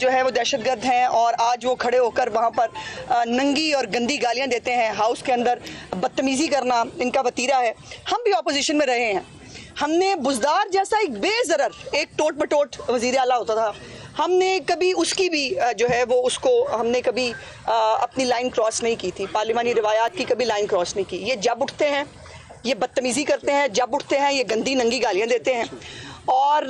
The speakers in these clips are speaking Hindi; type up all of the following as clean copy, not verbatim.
जो है वो दहशतगर्द हैं और आज वो खड़े होकर वहाँ पर नंगी और गंदी गालियाँ देते हैं, हाउस के अंदर बदतमीज़ी करना इनका वतीरा है। हम भी ऑपोजिशन में रहे हैं, हमने बुज़दार जैसा एक बेज़रर एक टोट बटोट वज़ीर आला होता था, हमने कभी उसकी भी जो है वो उसको हमने कभी अपनी लाइन क्रॉस नहीं की थी, पार्लिमानी रिवायात की कभी लाइन क्रॉस नहीं की। ये जब उठते हैं ये बदतमीज़ी करते हैं, जब उठते हैं ये गंदी नंगी गालियाँ देते हैं और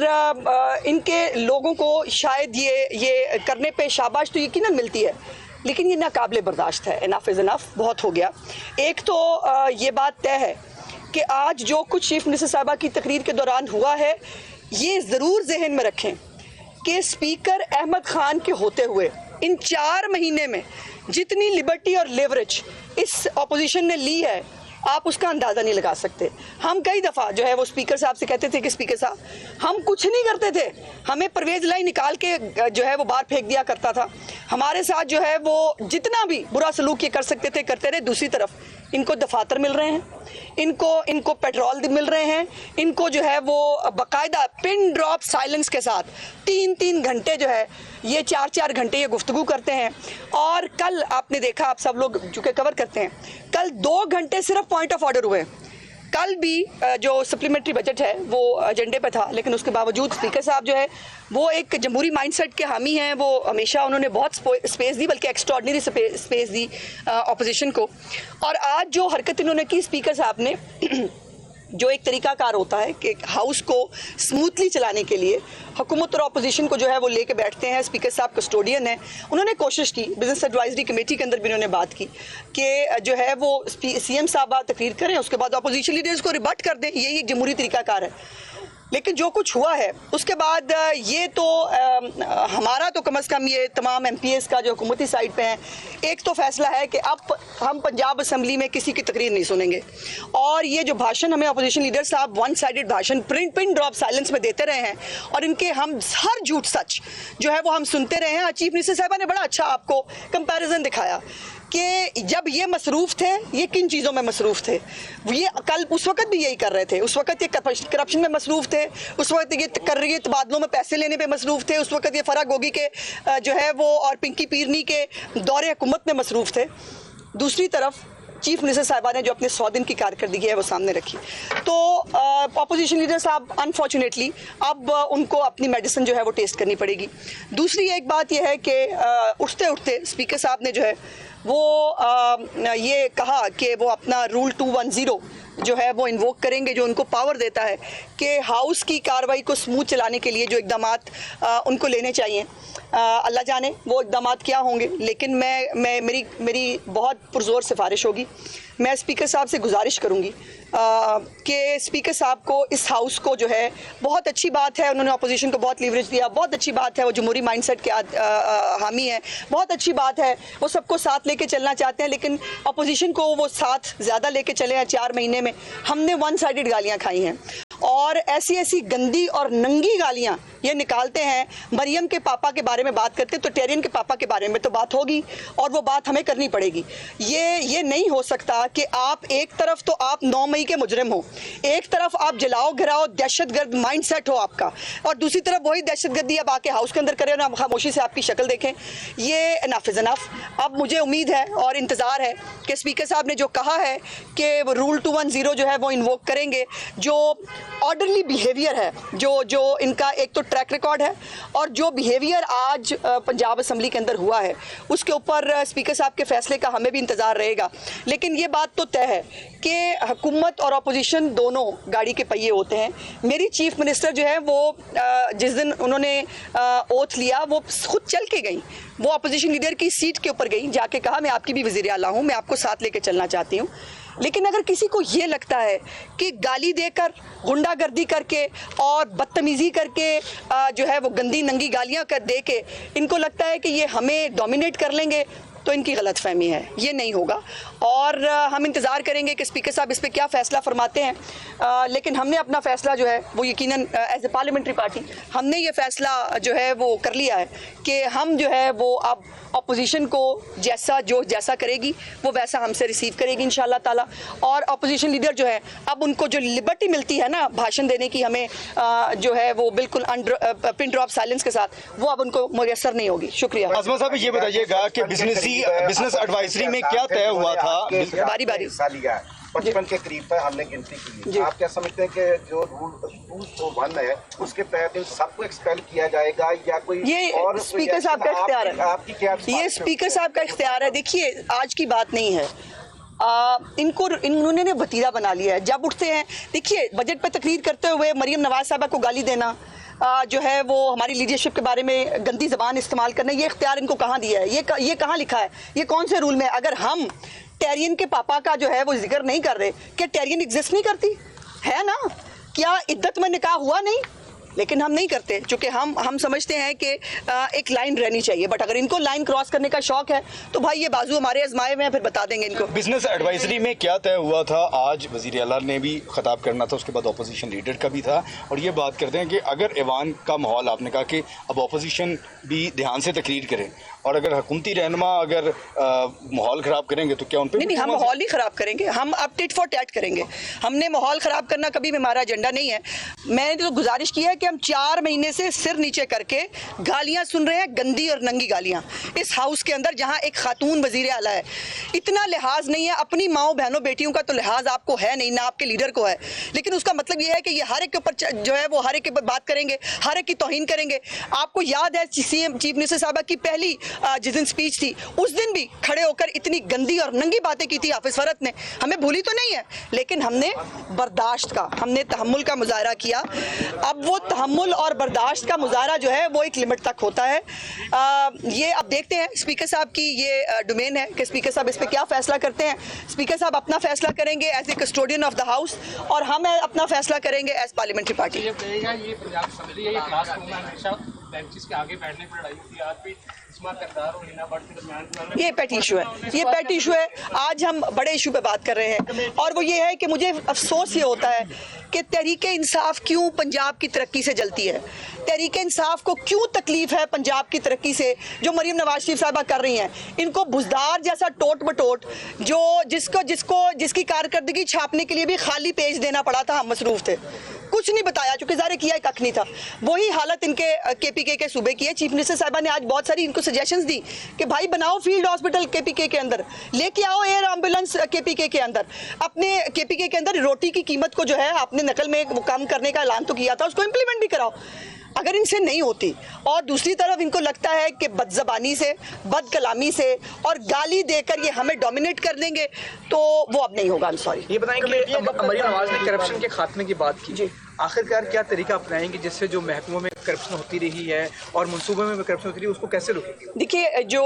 इनके लोगों को शायद ये करने पे शाबाश तो यकीनन मिलती है, लेकिन ये नाकाबिले बर्दाश्त है। इनफ इज़ इनफ, बहुत हो गया। एक तो ये बात तय है कि आज जो कुछ चीफ मिनिस्टर साहबा की तकरीर के दौरान हुआ है, ये ज़रूर जहन में रखें कि स्पीकर अहमद खान के होते हुए इन 4 महीने में जितनी लिबर्टी और लेवरेज इस अपोजिशन ने ली है, आप उसका अंदाज़ा नहीं लगा सकते। हम कई दफ़ा जो है वो स्पीकर साहब से कहते थे कि स्पीकर साहब हम कुछ नहीं करते थे, हमें परवेज़ लाई निकाल के जो है वो बाहर फेंक दिया करता था, हमारे साथ जो है वो जितना भी बुरा सलूक ये कर सकते थे करते रहे। दूसरी तरफ इनको दफातर मिल रहे हैं, इनको पेट्रोल मिल रहे हैं, इनको जो है वो बाकायदा पिन ड्रॉप साइलेंस के साथ 3-3 घंटे जो है ये 4-4 घंटे ये गुफ्तगू करते हैं। और कल आपने देखा, आप सब लोग चूँकि कवर करते हैं, कल 2 घंटे सिर्फ पॉइंट ऑफ ऑर्डर हुए। कल भी जो सप्लीमेंट्री बजट है वो एजेंडे पे था, लेकिन उसके बावजूद स्पीकर साहब जो है वो एक जमहूरी माइंडसेट के हामी हैं। वो हमेशा उन्होंने बहुत स्पेस दी, बल्कि एक्स्ट्राऑर्डिनरी स्पेस दी ऑपोजिशन को। और आज जो हरकत इन्होंने की स्पीकर साहब ने जो एक तरीकाकार होता है कि हाउस को स्मूथली चलाने के लिए हुकूमत और अपोजिशन को जो है वो लेके बैठते हैं। स्पीकर साहब कस्टोडियन है, उन्होंने कोशिश की, बिजनेस एडवाइजरी कमेटी के अंदर भी उन्होंने बात की कि जो है वो सीएम साहब तकरीर करें, उसके बाद अपोजिशन लीडर्स को रिबट कर दें, यही एक जमहूरी तरीकाकार है। लेकिन जो कुछ हुआ है उसके बाद ये तो हमारा तो कम से कम ये तमाम MPs का जो हुकूमती साइड पे हैं, एक तो फैसला है कि अब हम पंजाब असम्बली में किसी की तकरीर नहीं सुनेंगे। और ये जो भाषण हमें अपोजिशन लीडर साहब 1 साइडेड भाषण पिन ड्रॉप साइलेंस में देते रहे हैं और इनके हम हर झूठ सच जो है वो हम सुनते रहे हैं। चीफ मिनिस्टर साहबा ने बड़ा अच्छा आपको कंपैरिजन दिखाया कि जब ये मसरूफ़ थे, ये किन चीज़ों में मसरूफ़ थे। ये कल उस वक्त भी यही कर रहे थे, उस वक्त ये करप्शन में मसरूफ़ थे, उस वक्त ये कर रही तबादलों में पैसे लेने पे मसरूफ़ थे, उस वक्त ये फराह गोगी के जो है वो और पिंकी पीरनी के दौरे हुकूमत में मसरूफ़ थे। दूसरी तरफ चीफ मिनिस्टर साहिबा ने जो अपने 100 दिन की कारकर्दगी है वो सामने रखी, तो अपोजिशन लीडर साहब अनफॉर्चुनेटली अब उनको अपनी मेडिसिन जो है वो टेस्ट करनी पड़ेगी। दूसरी एक बात यह है कि उठते उठते स्पीकर साहब ने जो है वो ये कहा कि वो अपना रूल 210 जो है वो इन्वोक करेंगे, जो उनको पावर देता है कि हाउस की कार्रवाई को स्मूथ चलाने के लिए जो इक़दामात उनको लेने चाहिए। अल्लाह जाने वो इक़दामात क्या होंगे, लेकिन मेरी बहुत पुरज़ोर सिफारिश होगी। मैं स्पीकर साहब से गुजारिश करूँगी कि स्पीकर साहब को इस हाउस को जो है, बहुत अच्छी बात है उन्होंने अपोजिशन को बहुत लीवरेज दिया, बहुत अच्छी बात है वो जमहूरी माइंडसेट के हामी है, बहुत अच्छी बात है वो सबको साथ लेके चलना चाहते हैं, लेकिन अपोजिशन को वो साथ ज़्यादा लेके चले हैं। 4 महीने में हमने 1 साइडेड गालियाँ खाई हैं और ऐसी गंदी और नंगी गालियाँ ये निकालते हैं। मरियम के पापा के बारे में बात करते तो टेरियन के पापा के बारे में तो बात होगी और वो बात हमें करनी पड़ेगी। ये नहीं हो सकता कि आप एक तरफ तो आप 9 मई के मुजरिम हो, एक तरफ आप जलाओ गिराओ दहशतगर्द माइंडसेट हो आपका, और दूसरी तरफ वही दहशतगर्दी अब आके हाउस के अंदर करें और खामोशी से आपकी शक्ल देखें। ये इनफ इज़ इनफ। अब मुझे उम्मीद है और इंतज़ार है कि स्पीकर साहब ने जो कहा है कि रूल 210 जो है वो इन्वोक करेंगे, जो ऑर्डरली बिहेवियर है, जो इनका एक तो ट्रैक रिकॉर्ड है और जो बिहेवियर आज पंजाब असम्बली के अंदर हुआ है उसके ऊपर स्पीकर साहब के फैसले का हमें भी इंतज़ार रहेगा। लेकिन ये बात तो तय है कि हुकूमत और अपोजिशन दोनों गाड़ी के पहिए होते हैं। मेरी चीफ मिनिस्टर जो है वो जिस दिन उन्होंने ओथ लिया वो खुद चल के गई, वो अपोजिशन लीडर की सीट के ऊपर गई, जाके कहा मैं आपकी भी वज़ीर आला हूँ, मैं आपको साथ लेके चलना चाहती हूँ। लेकिन अगर किसी को ये लगता है कि गाली देकर, गुंडागर्दी करके और बदतमीज़ी करके जो है वो गंदी नंगी गालियाँ कर दे के इनको लगता है कि ये हमें डोमिनेट कर लेंगे, तो इनकी गलतफहमी है, ये नहीं होगा। और हम इंतज़ार करेंगे कि स्पीकर साहब इस पर क्या फ़ैसला फरमाते हैं, लेकिन हमने अपना फ़ैसला जो है वो यकीनन एज ए पार्लियामेंट्री पार्टी हमने ये फ़ैसला जो है वो कर लिया है कि हम जो है वो अब अपोजिशन को जैसा करेगी वो वैसा हमसे रिसीव करेगी इंशाल्लाह ताला। और अपोजिशन लीडर जो है अब उनको जो लिबर्टी मिलती है ना भाषण देने की, हमें जो है वो बिल्कुल पिन ड्रॉप साइलेंस के साथ, वो अब उनको मुयस्सर नहीं होगी। शुक्रिया। आज़मा साहब ये बताइएगा कि बिजनेस एडवाइजरी में क्या तय हुआ था? बारी बारी 55 के करीब तक हमने गिनती की। आप क्या समझते हैं कि जो रूल 1 है उसके तहत इन सबको एक्सपेल किया जाएगा या कोई ये और स्पीकर साहब का इख्तियार है? आपकी क्या ये स्पीकर साहब का इख्तियार है। देखिए आज की बात नहीं है, इन्होंने वतीरा बना लिया है। जब उठते हैं, देखिए बजट पर तकरीर करते हुए मरीम नवाज साहबा को गाली देना, जो है वो हमारी लीडरशिप के बारे में गंदी ज़बान इस्तेमाल करना, ये इख्तियार इनको कहाँ दिया है? ये कहाँ लिखा है? ये कौन से रूल में? अगर हम टेरियन के पापा का जो है वो जिक्र नहीं कर रहे, क्या टेरियन एग्जिस्ट नहीं करती है ना? क्या इद्दत में निकाह हुआ नहीं? लेकिन हम नहीं करते, चूँकि हम समझते हैं कि एक लाइन रहनी चाहिए। बट अगर इनको लाइन क्रॉस करने का शौक है तो भाई ये बाजू हमारे आजमाए हुए हैं, फिर बता देंगे इनको। बिजनेस एडवाइजरी में क्या तय हुआ था? आज वज़ीर आला ने भी खिताब करना था, उसके बाद अपोजिशन लीडर का भी था, और ये बात करते हैं कि अगर ऐवान का माहौल, आपने कहा कि अब अपोजिशन भी ध्यान से तकरीर करें, और अगर हुकूमती रहनुमा अगर माहौल ख़राब करेंगे तो क्या उन पर नहीं, हम माहौल ही ख़राब करेंगे, हम अब टिट फॉर टैट करेंगे। हमने माहौल ख़राब करना कभी भी हमारा एजेंडा नहीं है। मैंने तो गुजारिश की है कि हम 4 महीने से सिर नीचे करके गालियां सुन रहे हैं, गंदी और नंगी गालियां इस हाउस के अंदर, जहां एक खातून वजीर आला है। इतना लिहाज नहीं है, अपनी माओ बहनों बेटियों का तो लिहाज आपको है नहीं, ना आपके लीडर को है। लेकिन उसका मतलब ये है कि ये हर एक के ऊपर जो है वो हर एक के ऊपर बात करेंगे, हर एक की तौहीन करेंगे। आपको याद है सीएम चीफ मिनिस्टर साहबा की पहली जिस दिन स्पीच थी, उस दिन भी खड़े होकर इतनी गंदी और नंगी बातें की थी हाफिज फरहत ने। हमें भूली तो नहीं है, लेकिन हमने बर्दाश्त का, हमने तहम्मुल का मुजाहरा किया। अब वो तहम्मुल और बर्दाश्त का मुजाहरा जो है वो एक लिमिट तक होता है। ये अब देखते हैं, स्पीकर साहब की ये डोमेन है कि स्पीकर साहब इस पर क्या फैसला करते हैं। स्पीकर साहब अपना फैसला करेंगे as a custodian of the house, और हम अपना फैसला करेंगे एज पार्लियामेंट्री पार्टी। ये पंजाब असेंबली है, ये क्लासरूम में हमेशा बेंचेस के आगे बैठने पर लड़ाई होती है। आज भी ये पेटी इशू है, ये पेटी इशू है। आज हम बड़े इशू पे बात कर रहे हैं, और वो ये है कि मुझे अफसोस ये होता है कि तहरीक इंसाफ क्यों पंजाब की तरक्की से जलती है। तहरीक इंसाफ को क्यों तकलीफ है पंजाब की तरक्की से, जो मरीम नवाज शरीफ साहबा कर रही हैं। इनको बुजदार जैसा टोट बटोट, जो जिसकी कारकर्दगी छापने के लिए भी खाली पेज देना पड़ा था, हम मसरूफ थे, कुछ नहीं बताया, चूंकि ज़ाहिर किया कख नहीं था। वही हालत इनके केपीके के सूबे की है। चीफ मिनिस्टर साहिबा ने आज बहुत सारी इनको सजेशंस दी कि भाई बनाओ फील्ड हॉस्पिटल केपीके के अंदर, लेके आओ एयर एम्बुलेंस केपीके के अंदर। अपने केपीके के अंदर रोटी की कीमत को जो है आपने नकल में वो कम करने का ऐलान तो किया था, उसको इम्प्लीमेंट भी कराओ अगर इनसे नहीं होती। और दूसरी तरफ इनको लगता है कि बदज़बानी से, बद कलामी से और गाली देकर ये हमें डोमिनेट कर देंगे, तो वो अब नहीं होगा। सॉरी। ये बताएं कि मरीम नवाज ने करप्शन के खात्मे की बात की, आखिरकार क्या तरीका अपनाएंगे जिससे जो महकमों में करप्शन होती रही है और मनसूबों में करप्शन होती रही है उसको कैसे रोकेंगे? देखिए, जो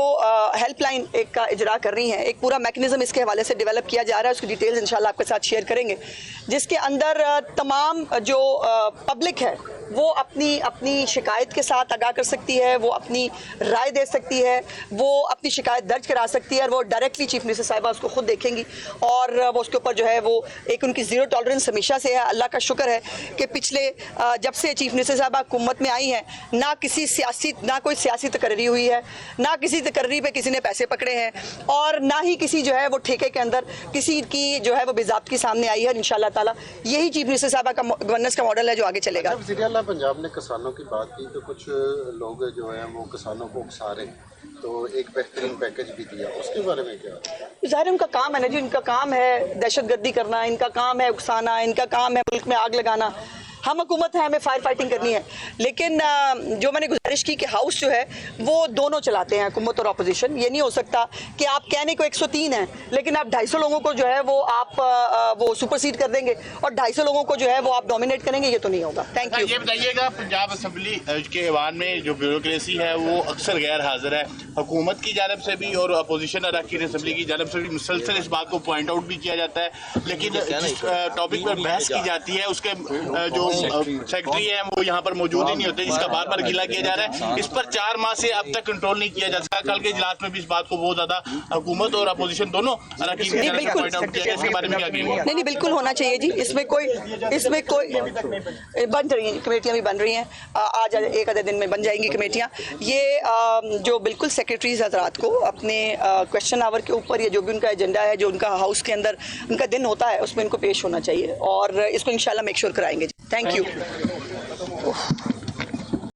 हेल्पलाइन एक का इजरा कर रही हैं, एक पूरा मैकेनिज्म इसके हवाले से डेवलप किया जा रहा है, उसकी डिटेल्स इंशाल्लाह आपके साथ शेयर करेंगे, जिसके अंदर तमाम जो पब्लिक है वो अपनी शिकायत के साथ आगाह कर सकती है, वो अपनी राय दे सकती है, वो अपनी शिकायत दर्ज करा सकती है, और वो डायरेक्टली चीफ मिनिस्टर साहिबा उसको खुद देखेंगी, और वो उसके ऊपर जो है वो एक उनकी ज़ीरो टॉलरेंस हमेशा से है। अल्लाह का शुक्र है कि पिछले जब से चीफ मिनिस्टर साहिबा हुकूमत में आई हैं, ना कोई सियासी तकर्री हुई है, ना किसी तकर्री पे किसी ने पैसे पकड़े हैं, और ना ही किसी जो है वो ठेके के अंदर किसी की जो है वो बेज़ाब्तगी सामने आई है। इंशाल्लाह ताला यही चीफ मिनिस्टर साहिबा का गवर्नेंस का मॉडल है जो आगे चलेगा। पंजाब ने किसानों की बात की तो कुछ लोग जो हैं वो किसानों को उकसा रहे, तो एक बेहतरीन पैकेज भी दिया, उसके बारे में क्या? ज़ाहिर उनका काम है ना जी, इनका काम है दहशतगर्दी करना, इनका काम है उकसाना, इनका काम है मुल्क में आग लगाना। हम हुकूमत है, हमें फायर फाइटिंग करनी है। लेकिन जो मैंने गुजारिश की कि हाउस जो है वो दोनों चलाते हैं, हुकूमत और अपोजिशन। ये नहीं हो सकता कि आप कहने को 103 हैं लेकिन आप 250 लोगों को जो है वो आप वो सुपरसीड कर देंगे और 250 लोगों को जो है वो आप डोमिनेट करेंगे, ये तो नहीं होगा। Thank you. ये बताइएगा, पंजाब असेंबली के ऐवान में जो ब्यूरोक्रेसी है वो अक्सर गैर हाजिर है, हुकूमत की जानब से भी और अपोजिशन अरकान असेंबली की जानब से भी मुसलसल इस बात को पॉइंट आउट भी किया जाता है, लेकिन जिस टॉपिक पर बहस की जाती है उसके जो जो सेक्रेटरी है वो यहाँ पर मौजूद ही नहीं होते, जिसका बार बार गिला किया जा रहा है। इस पर 4 माह से अब तक कंट्रोल नहीं किया जा सका। कल के इजलास में भी इस बात को बहुत ज्यादा हुकूमत और अपोजिशन दोनों अरकान की तरफ से पॉइंट आउट किया गया। इसके बारे में क्या कहेंगे? नहीं बिल्कुल होना चाहिए जी। इसमें कोई बन रही हैं कमेटियां भी बन रही हैं, आज एक आधे दिन में बन जाएंगी कमेटियां। ये जो बिल्कुल सेक्रेटरीज हजरात को अपने क्वेश्चन आवर के ऊपर या जो भी उनका एजेंडा है, जो उनका हाउस के अंदर उनका दिन होता है, उसमें इनको पेश होना चाहिए और इसको इंशाल्लाह मेक श्योर कराएंगे। Thank you.